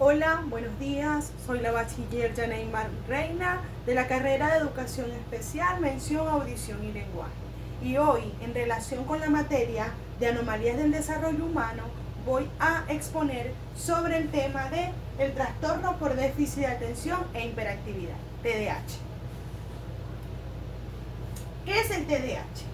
Hola, buenos días. Soy la bachiller Yaneymar Reina de la carrera de Educación Especial, Mención, Audición y Lenguaje. Y hoy, en relación con la materia de anomalías del desarrollo humano, voy a exponer sobre el tema de el trastorno por déficit de atención e hiperactividad, TDAH. ¿Qué es el TDAH?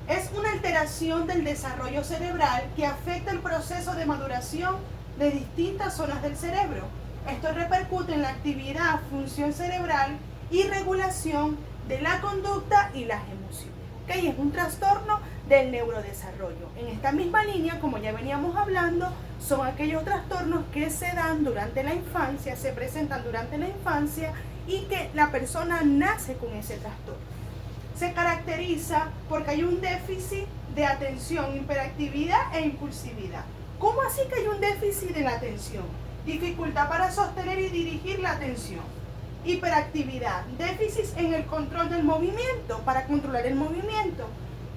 Es una alteración del desarrollo cerebral que afecta el proceso de maduración de distintas zonas del cerebro. Esto repercute en la actividad, función cerebral y regulación de la conducta y las emociones. ¿Okay? Es un trastorno del neurodesarrollo. En esta misma línea, como ya veníamos hablando, son aquellos trastornos que se dan durante la infancia, se presentan durante la infancia y que la persona nace con ese trastorno. Se caracteriza porque hay un déficit de atención, hiperactividad e impulsividad. ¿Cómo así que hay un déficit en la atención? Dificultad para sostener y dirigir la atención. Hiperactividad, déficit en el control del movimiento, para controlar el movimiento.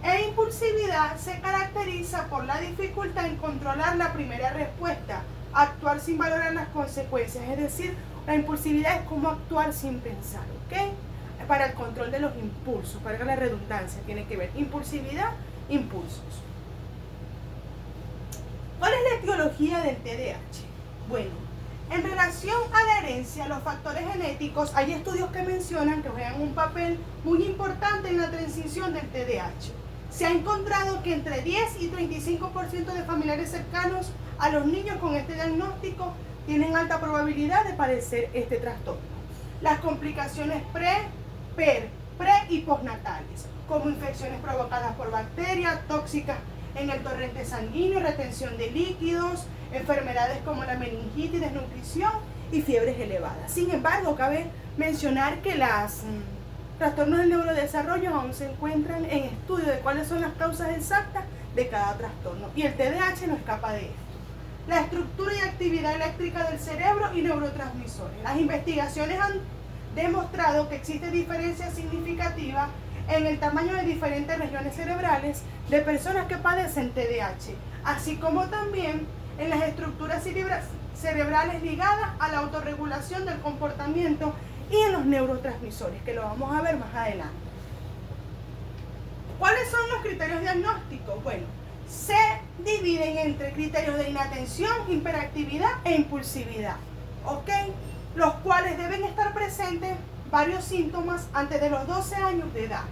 E impulsividad se caracteriza por la dificultad en controlar la primera respuesta, actuar sin valorar las consecuencias, es decir, la impulsividad es como actuar sin pensar, ¿ok? Para el control de los impulsos, para la redundancia, tiene que ver impulsividad, impulsos. ¿Cuál es la etiología del TDAH? Bueno, en relación a la herencia, los factores genéticos, hay estudios que mencionan que juegan un papel muy importante en la transición del TDAH. Se ha encontrado que entre 10 y 35% de familiares cercanos a los niños con este diagnóstico tienen alta probabilidad de padecer este trastorno. Las complicaciones pre y postnatales, como infecciones provocadas por bacterias tóxicas en el torrente sanguíneo, retención de líquidos, enfermedades como la meningitis, desnutrición y fiebres elevadas. Sin embargo, cabe mencionar que los trastornos del neurodesarrollo aún se encuentran en estudio de cuáles son las causas exactas de cada trastorno, y el TDAH no escapa de esto. La estructura y actividad eléctrica del cerebro y neurotransmisores. Las investigaciones han demostrado que existe diferencia significativa en el tamaño de diferentes regiones cerebrales de personas que padecen TDAH, así como también en las estructuras cerebrales ligadas a la autorregulación del comportamiento y en los neurotransmisores, que lo vamos a ver más adelante. ¿Cuáles son los criterios diagnósticos? Bueno, se dividen entre criterios de inatención, hiperactividad e impulsividad, ¿ok? Los cuales deben estar presentes varios síntomas antes de los 12 años de edad.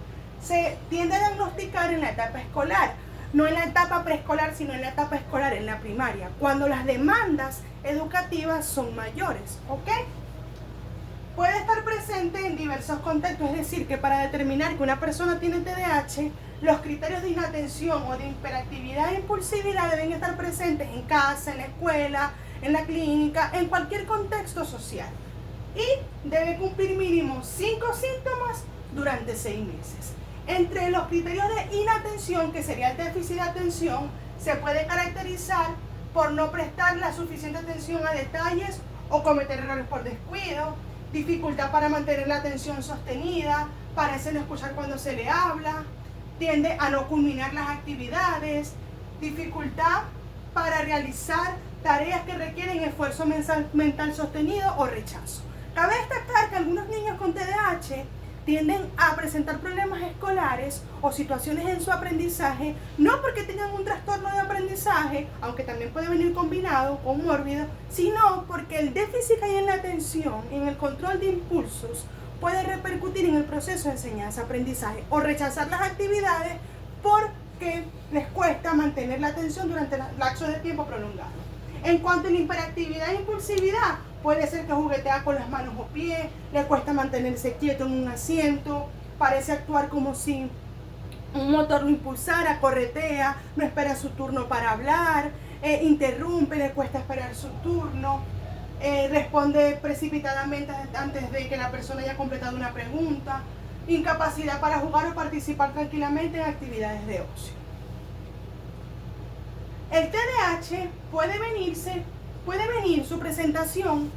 Se tiende a diagnosticar en la etapa escolar, no en la etapa preescolar, sino en la etapa escolar, en la primaria, cuando las demandas educativas son mayores, ¿ok? Puede estar presente en diversos contextos, es decir, que para determinar que una persona tiene TDAH, los criterios de inatención o de hiperactividad e impulsividad deben estar presentes en casa, en la escuela, en la clínica, en cualquier contexto social. Y debe cumplir mínimo 5 síntomas durante 6 meses. Entre los criterios de inatención, que sería el déficit de atención, se puede caracterizar por no prestar la suficiente atención a detalles o cometer errores por descuido, dificultad para mantener la atención sostenida, parece no escuchar cuando se le habla, tiende a no culminar las actividades, dificultad para realizar tareas que requieren esfuerzo mental sostenido o rechazo. Cabe destacar que algunos niños con TDAH tienden a presentar problemas escolares o situaciones en su aprendizaje, no porque tengan un trastorno de aprendizaje, aunque también puede venir combinado con mórbido, sino porque el déficit que hay en la atención, en el control de impulsos, puede repercutir en el proceso de enseñanza-aprendizaje o rechazar las actividades porque les cuesta mantener la atención durante lapsos de tiempo prolongado. En cuanto a la hiperactividad e impulsividad, puede ser que juguetea con las manos o pies, le cuesta mantenerse quieto en un asiento, parece actuar como si un motor lo impulsara, corretea, no espera su turno para hablar, interrumpe, le cuesta esperar su turno, responde precipitadamente antes de que la persona haya completado una pregunta, incapacidad para jugar o participar tranquilamente en actividades de ocio. El TDAH puede venir su presentación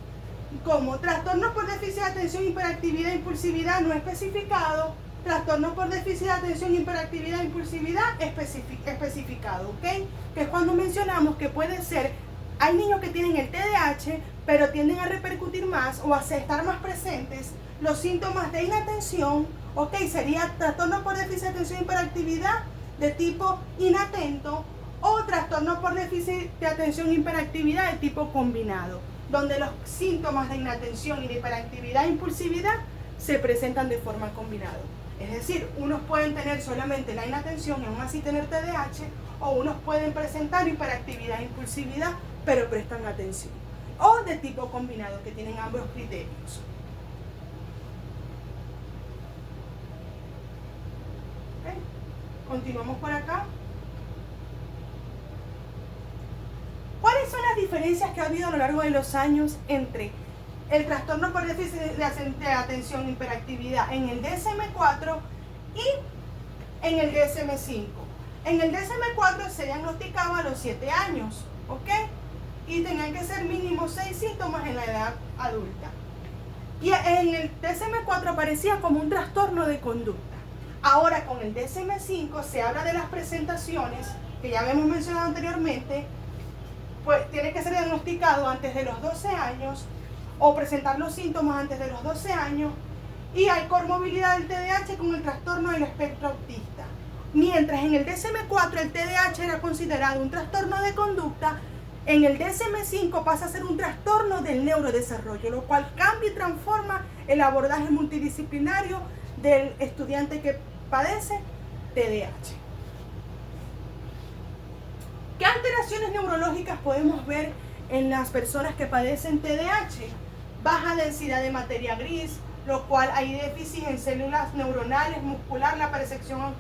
como trastorno por déficit de atención, hiperactividad e impulsividad no especificado, trastorno por déficit de atención, hiperactividad e impulsividad especificado, ¿ok? Que es cuando mencionamos que puede ser Hay niños que tienen el TDAH, pero tienden a repercutir más o a estar más presentes los síntomas de inatención, ok, sería trastorno por déficit de atención y hiperactividad de tipo inatento o trastorno por déficit de atención e hiperactividad de tipo combinado, donde los síntomas de inatención y de hiperactividad e impulsividad se presentan de forma combinada. Es decir, unos pueden tener solamente la inatención y aún así tener TDAH, o unos pueden presentar hiperactividad e impulsividad, pero prestan atención. O de tipo combinado, que tienen ambos criterios. ¿Okay? Continuamos por acá. ¿Cuáles son las diferencias que ha habido a lo largo de los años entre el trastorno por déficit de atención e hiperactividad en el DSM-4 y en el DSM-5? En el DSM-4 se diagnosticaba a los 7 años, ¿ok? Y tenían que ser mínimo 6 síntomas en la edad adulta. Y en el DSM-4 aparecía como un trastorno de conducta. Ahora con el DSM-5 se habla de las presentaciones, que ya habíamos mencionado anteriormente, pues tiene que ser diagnosticado antes de los 12 años o presentar los síntomas antes de los 12 años, y hay comorbilidad del TDAH con el trastorno del espectro autista. Mientras en el DSM-4 el TDAH era considerado un trastorno de conducta, en el DSM-5 pasa a ser un trastorno del neurodesarrollo, lo cual cambia y transforma el abordaje multidisciplinario del estudiante que padece TDAH. ¿Qué alteraciones neurológicas podemos ver en las personas que padecen TDAH? Baja densidad de materia gris, lo cual hay déficit en células neuronales, muscular, la percepción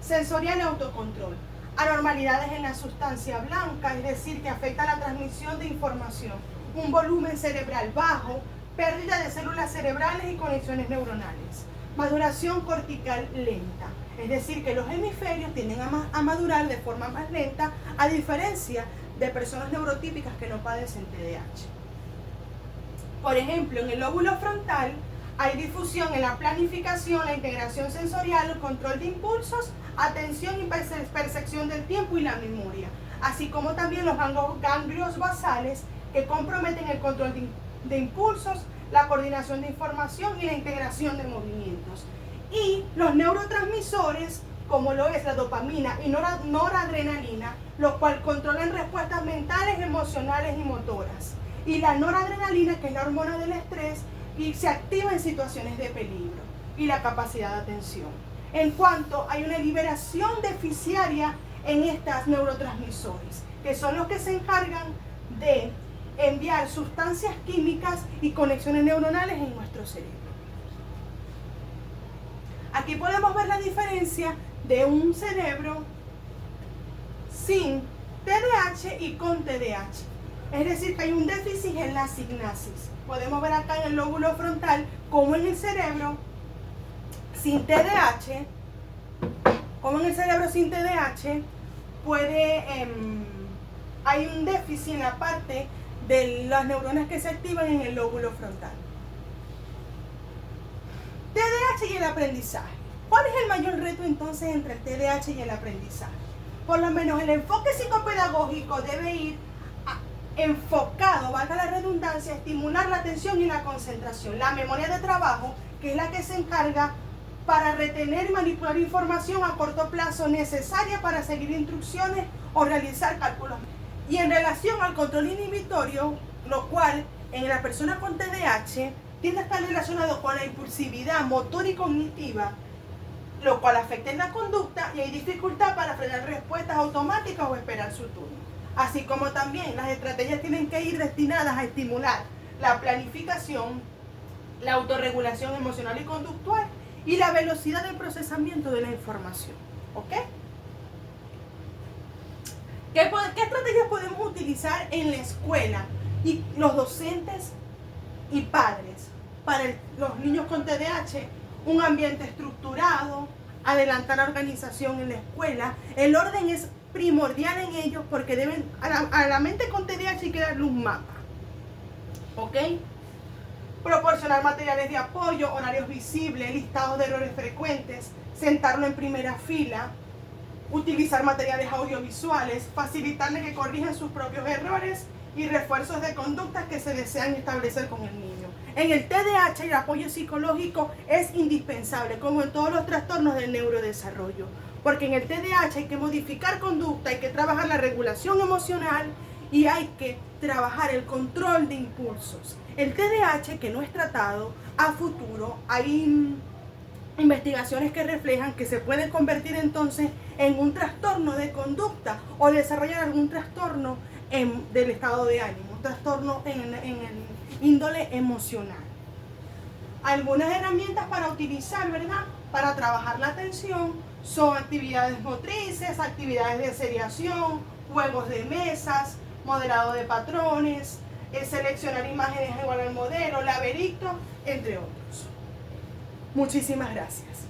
sensorial y autocontrol. Anormalidades en la sustancia blanca, es decir, que afecta la transmisión de información. Un volumen cerebral bajo, pérdida de células cerebrales y conexiones neuronales. Maduración cortical lenta, es decir, que los hemisferios tienden a madurar de forma más lenta, a diferencia de personas neurotípicas que no padecen TDAH. Por ejemplo, en el lóbulo frontal hay difusión en la planificación, la integración sensorial, el control de impulsos, atención y percepción del tiempo y la memoria, así como también los ganglios basales que comprometen el control de impulsos, la coordinación de información y la integración de movimientos. Y los neurotransmisores, como lo es la dopamina y noradrenalina, los cuales controlan respuestas mentales, emocionales y motoras. Y la noradrenalina, que es la hormona del estrés, y se activa en situaciones de peligro. Y la capacidad de atención. En cuanto hay una liberación deficitaria en estas neurotransmisores, que son los que se encargan de enviar sustancias químicas y conexiones neuronales en nuestro cerebro. Aquí podemos ver la diferencia de un cerebro sin TDAH y con TDAH. Es decir, que hay un déficit en la sinapsis. Podemos ver acá en el lóbulo frontal como en el cerebro sin TDAH, hay un déficit en la parte de las neuronas que se activan en el lóbulo frontal. TDAH y el aprendizaje. ¿Cuál es el mayor reto entonces entre el TDAH y el aprendizaje? Por lo menos el enfoque psicopedagógico debe ir enfocado, valga la redundancia, a estimular la atención y la concentración. La memoria de trabajo, que es la que se encarga para retener y manipular información a corto plazo necesaria para seguir instrucciones o realizar cálculos. Y en relación al control inhibitorio, lo cual en la persona con TDAH tiende a estar relacionado con la impulsividad motora y cognitiva, lo cual afecta en la conducta y hay dificultad para frenar respuestas automáticas o esperar su turno. Así como también las estrategias tienen que ir destinadas a estimular la planificación, la autorregulación emocional y conductual y la velocidad del procesamiento de la información. ¿Ok? ¿Qué estrategias podemos utilizar en la escuela y los docentes y padres para los niños con TDAH? Un ambiente estructurado, adelantar la organización en la escuela. El orden es primordial en ellos porque deben, a la mente con TDAH hay que darle un mapa. ¿Ok? Proporcionar materiales de apoyo, horarios visibles, listados de errores frecuentes, sentarlo en primera fila, utilizar materiales audiovisuales, facilitarle que corrijan sus propios errores y refuerzos de conductas que se desean establecer con el niño. En el TDAH el apoyo psicológico es indispensable, como en todos los trastornos del neurodesarrollo, porque en el TDAH hay que modificar conducta, hay que trabajar la regulación emocional y hay que trabajar el control de impulsos. El TDAH que no es tratado, a futuro hay investigaciones que reflejan que se puede convertir entonces en un trastorno de conducta o desarrollar algún trastorno del estado de ánimo, un trastorno en el índole emocional. Algunas herramientas para utilizar, ¿verdad? Para trabajar la atención son actividades motrices, actividades de seriación, juegos de mesas, modelado de patrones, seleccionar imágenes igual al modelo, laberinto, entre otros. Muchísimas gracias.